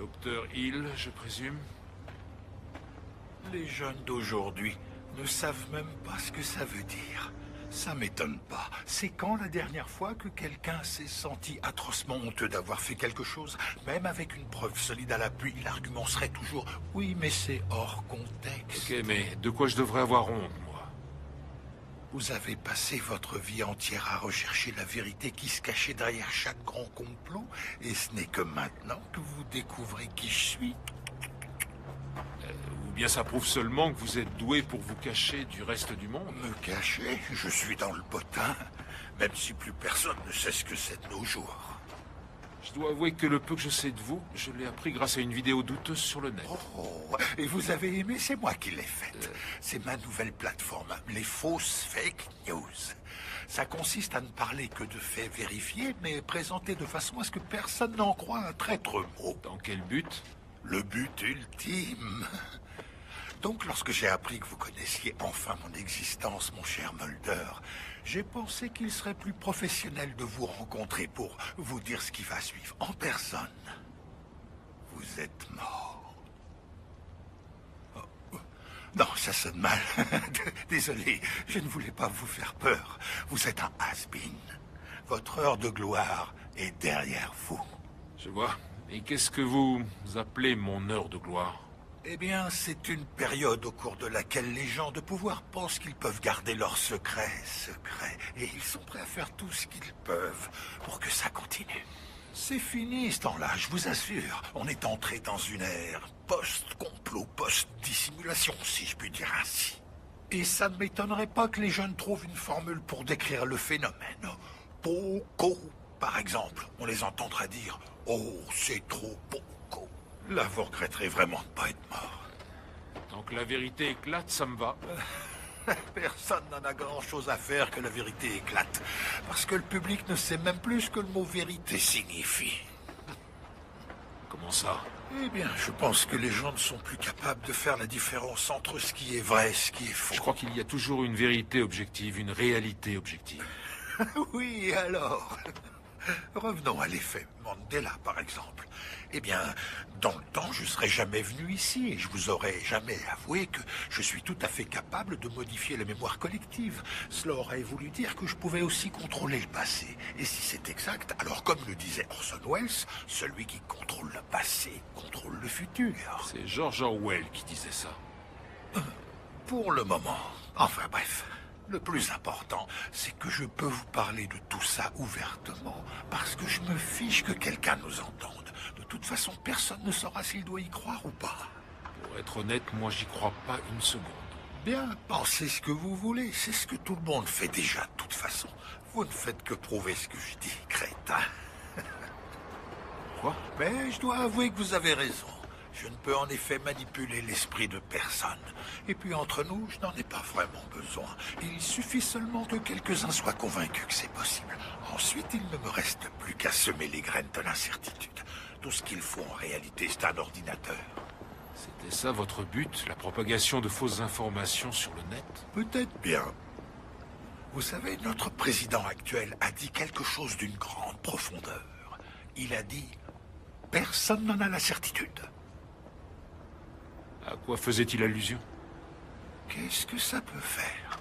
Docteur Hill, je présume? Les jeunes d'aujourd'hui ne savent même pas ce que ça veut dire. Ça m'étonne pas. C'est quand la dernière fois que quelqu'un s'est senti atrocement honteux d'avoir fait quelque chose? Même avec une preuve solide à l'appui, l'argument serait toujours « Oui, mais c'est hors contexte ». Ok, mais de quoi je devrais avoir honte, moi? Vous avez passé votre vie entière à rechercher la vérité qui se cachait derrière chaque grand complot, et ce n'est que maintenant que vous découvrez qui je suis. Ou bien ça prouve seulement que vous êtes doué pour vous cacher du reste du monde? Me cacher? Je suis dans le potin, même si plus personne ne sait ce que c'est de nos jours. Je dois avouer que le peu que je sais de vous, je l'ai appris grâce à une vidéo douteuse sur le net. Oh, et vous avez aimé, c'est moi qui l'ai faite. C'est ma nouvelle plateforme, les fausses fake news. Ça consiste à ne parler que de faits vérifiés, mais présentés de façon à ce que personne n'en croie un traître mot. Dans quel but? Le but ultime. Donc, lorsque j'ai appris que vous connaissiez enfin mon existence, mon cher Mulder, j'ai pensé qu'il serait plus professionnel de vous rencontrer pour vous dire ce qui va suivre en personne. Vous êtes mort. Oh. Non, ça sonne mal. Désolé, je ne voulais pas vous faire peur. Vous êtes un has-been. Votre heure de gloire est derrière vous. Je vois. Et qu'est-ce que vous appelez mon heure de gloire? Eh bien, c'est une période au cours de laquelle les gens de pouvoir pensent qu'ils peuvent garder leurs secrets secrets. Et ils sont prêts à faire tout ce qu'ils peuvent pour que ça continue. C'est fini ce temps-là, je vous assure. On est entré dans une ère post-complot, post-dissimulation, si je puis dire ainsi. Et ça ne m'étonnerait pas que les jeunes trouvent une formule pour décrire le phénomène. Poco, par exemple. On les entendra dire « Oh, c'est trop poco ». Là, vous regretterez vraiment de ne pas être mort. Tant que la vérité éclate, ça me va. Personne n'en a grand-chose à faire que la vérité éclate. Parce que le public ne sait même plus ce que le mot vérité signifie. Comment ça? Eh bien, je pense que les gens ne sont plus capables de faire la différence entre ce qui est vrai et ce qui est faux. Je crois qu'il y a toujours une vérité objective, une réalité objective. Oui, alors... Revenons à l'effet Mandela, par exemple. Eh bien, dans le temps, je serais jamais venu ici et je vous aurais jamais avoué que je suis tout à fait capable de modifier la mémoire collective. Cela aurait voulu dire que je pouvais aussi contrôler le passé. Et si c'est exact, alors comme le disait Orson Welles, celui qui contrôle le passé contrôle le futur. C'est George Orwell qui disait ça. Pour le moment. Enfin bref. Le plus important, c'est que je peux vous parler de tout ça ouvertement, parce que je me fiche que quelqu'un nous entende. De toute façon, personne ne saura s'il doit y croire ou pas. Pour être honnête, moi j'y crois pas une seconde. Bien, pensez ce que vous voulez, c'est ce que tout le monde fait déjà de toute façon. Vous ne faites que prouver ce que je dis, crétin. Quoi? Mais je dois avouer que vous avez raison. Je ne peux en effet manipuler l'esprit de personne. Et puis entre nous, je n'en ai pas vraiment besoin. Il suffit seulement que quelques-uns soient convaincus que c'est possible. Ensuite, il ne me reste plus qu'à semer les graines de l'incertitude. Tout ce qu'il faut en réalité, c'est un ordinateur. C'était ça votre but, la propagation de fausses informations sur le net? Peut-être bien. Vous savez, notre président actuel a dit quelque chose d'une grande profondeur. Il a dit « Personne n'en a la certitude ». À quoi faisait-il allusion? Qu'est-ce que ça peut faire?